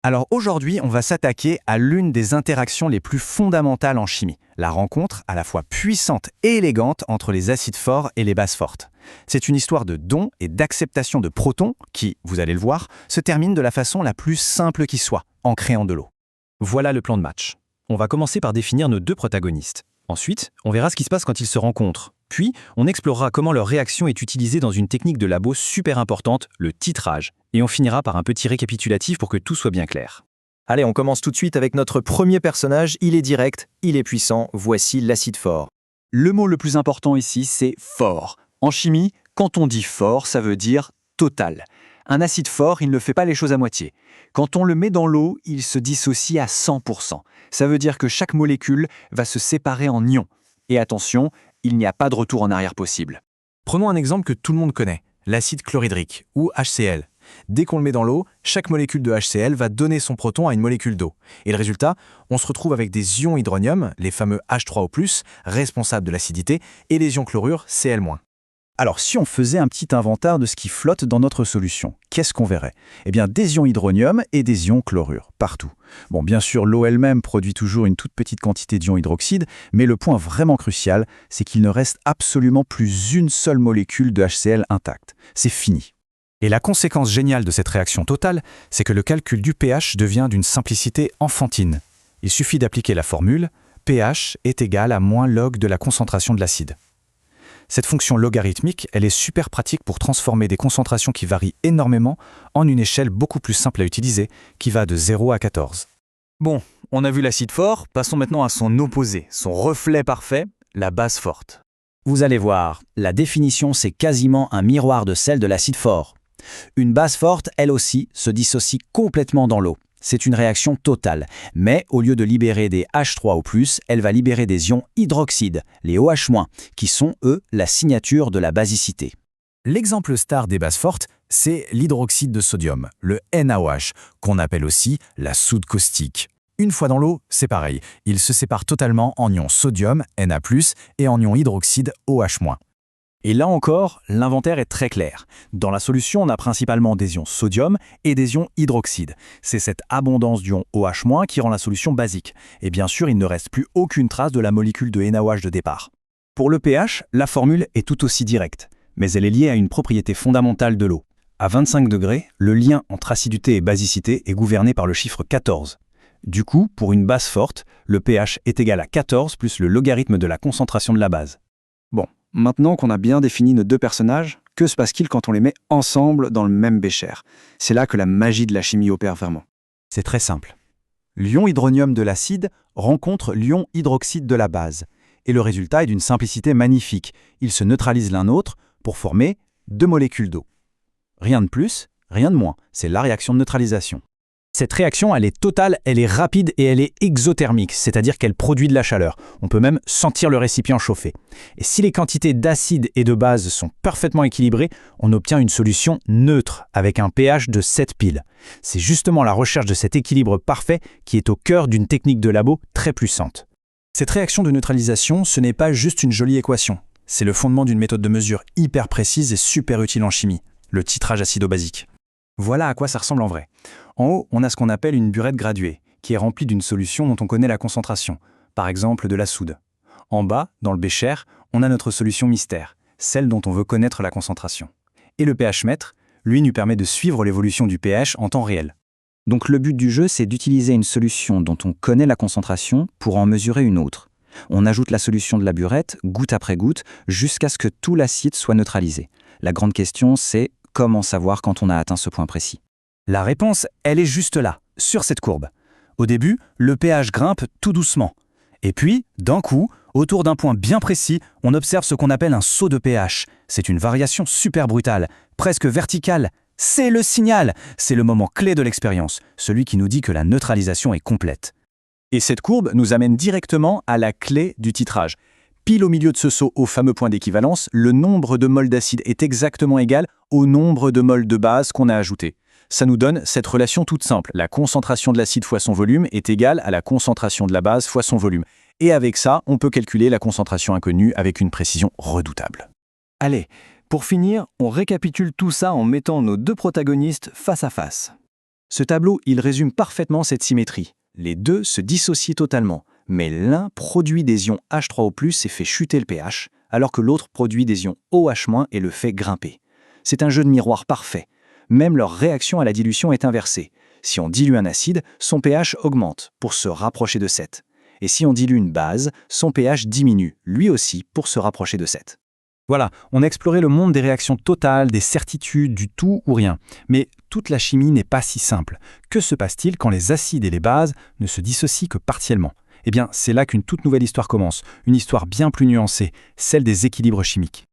Alors aujourd'hui, on va s'attaquer à l'une des interactions les plus fondamentales en chimie, la rencontre à la fois puissante et élégante entre les acides forts et les bases fortes. C'est une histoire de don et d'acceptation de protons qui, vous allez le voir, se termine de la façon la plus simple qui soit, en créant de l'eau. Voilà le plan de match. On va commencer par définir nos deux protagonistes. Ensuite, on verra ce qui se passe quand ils se rencontrent. Puis, on explorera comment leur réaction est utilisée dans une technique de labo super importante, le titrage. Et on finira par un petit récapitulatif pour que tout soit bien clair. Allez, on commence tout de suite avec notre premier personnage. Il est direct, il est puissant, voici l'acide fort. Le mot le plus important ici, c'est fort. En chimie, quand on dit fort, ça veut dire total. Un acide fort, il ne fait pas les choses à moitié. Quand on le met dans l'eau, il se dissocie à 100%. Ça veut dire que chaque molécule va se séparer en ions. Et attention, il n'y a pas de retour en arrière possible. Prenons un exemple que tout le monde connaît, l'acide chlorhydrique, ou HCl. Dès qu'on le met dans l'eau, chaque molécule de HCl va donner son proton à une molécule d'eau. Et le résultat, on se retrouve avec des ions hydronium, les fameux H3O+, responsables de l'acidité, et les ions chlorure, Cl-. Alors, si on faisait un petit inventaire de ce qui flotte dans notre solution, qu'est-ce qu'on verrait? Eh bien, des ions hydronium et des ions chlorure, partout. Bon, bien sûr, l'eau elle-même produit toujours une toute petite quantité d'ions hydroxyde, mais le point vraiment crucial, c'est qu'il ne reste absolument plus une seule molécule de HCl intacte. C'est fini. Et la conséquence géniale de cette réaction totale, c'est que le calcul du pH devient d'une simplicité enfantine. Il suffit d'appliquer la formule pH est égal à moins log de la concentration de l'acide. Cette fonction logarithmique, elle est super pratique pour transformer des concentrations qui varient énormément en une échelle beaucoup plus simple à utiliser, qui va de 0 à 14. Bon, on a vu l'acide fort, passons maintenant à son opposé, son reflet parfait, la base forte. Vous allez voir, la définition c'est quasiment un miroir de celle de l'acide fort. Une base forte, elle aussi, se dissocie complètement dans l'eau. C'est une réaction totale, mais au lieu de libérer des H3O+, elle va libérer des ions hydroxydes, les OH-, qui sont, eux, la signature de la basicité. L'exemple star des bases fortes, c'est l'hydroxyde de sodium, le NaOH, qu'on appelle aussi la soude caustique. Une fois dans l'eau, c'est pareil, il se sépare totalement en ions sodium, Na+, et en ions hydroxyde, OH-. Et là encore, l'inventaire est très clair. Dans la solution, on a principalement des ions sodium et des ions hydroxyde. C'est cette abondance d'ions OH- qui rend la solution basique. Et bien sûr, il ne reste plus aucune trace de la molécule de NaOH de départ. Pour le pH, la formule est tout aussi directe, mais elle est liée à une propriété fondamentale de l'eau. À 25 degrés, le lien entre acidité et basicité est gouverné par le chiffre 14. Du coup, pour une base forte, le pH est égal à 14 plus le logarithme de la concentration de la base. Bon. Maintenant qu'on a bien défini nos deux personnages, que se passe-t-il quand on les met ensemble dans le même bécher? C'est là que la magie de la chimie opère vraiment. C'est très simple. L'ion hydronium de l'acide rencontre l'ion hydroxyde de la base. Et le résultat est d'une simplicité magnifique. Ils se neutralisent l'un l'autre pour former deux molécules d'eau. Rien de plus, rien de moins. C'est la réaction de neutralisation. Cette réaction, elle est totale, elle est rapide et elle est exothermique, c'est-à-dire qu'elle produit de la chaleur. On peut même sentir le récipient chauffer. Et si les quantités d'acide et de base sont parfaitement équilibrées, on obtient une solution neutre avec un pH de 7 piles. C'est justement la recherche de cet équilibre parfait qui est au cœur d'une technique de labo très puissante. Cette réaction de neutralisation, ce n'est pas juste une jolie équation. C'est le fondement d'une méthode de mesure hyper précise et super utile en chimie, le titrage acido-basique. Voilà à quoi ça ressemble en vrai. En haut, on a ce qu'on appelle une burette graduée, qui est remplie d'une solution dont on connaît la concentration, par exemple de la soude. En bas, dans le bécher, on a notre solution mystère, celle dont on veut connaître la concentration. Et le pH-mètre, lui, nous permet de suivre l'évolution du pH en temps réel. Donc le but du jeu, c'est d'utiliser une solution dont on connaît la concentration pour en mesurer une autre. On ajoute la solution de la burette, goutte après goutte, jusqu'à ce que tout l'acide soit neutralisé. La grande question, c'est comment savoir quand on a atteint ce point précis? La réponse, elle est juste là, sur cette courbe. Au début, le pH grimpe tout doucement. Et puis, d'un coup, autour d'un point bien précis, on observe ce qu'on appelle un saut de pH. C'est une variation super brutale, presque verticale. C'est le signal, c'est le moment clé de l'expérience, celui qui nous dit que la neutralisation est complète. Et cette courbe nous amène directement à la clé du titrage. Pile au milieu de ce saut au fameux point d'équivalence, le nombre de moles d'acide est exactement égal au nombre de moles de base qu'on a ajouté. Ça nous donne cette relation toute simple. La concentration de l'acide fois son volume est égale à la concentration de la base fois son volume. Et avec ça, on peut calculer la concentration inconnue avec une précision redoutable. Allez, pour finir, on récapitule tout ça en mettant nos deux protagonistes face à face. Ce tableau, il résume parfaitement cette symétrie. Les deux se dissocient totalement, mais l'un produit des ions H3O+, et fait chuter le pH, alors que l'autre produit des ions OH- et le fait grimper. C'est un jeu de miroir parfait. Même leur réaction à la dilution est inversée. Si on dilue un acide, son pH augmente pour se rapprocher de 7. Et si on dilue une base, son pH diminue, lui aussi, pour se rapprocher de 7. Voilà, on a exploré le monde des réactions totales, des certitudes, du tout ou rien. Mais toute la chimie n'est pas si simple. Que se passe-t-il quand les acides et les bases ne se dissocient que partiellement? Eh bien, c'est là qu'une toute nouvelle histoire commence, une histoire bien plus nuancée, celle des équilibres chimiques.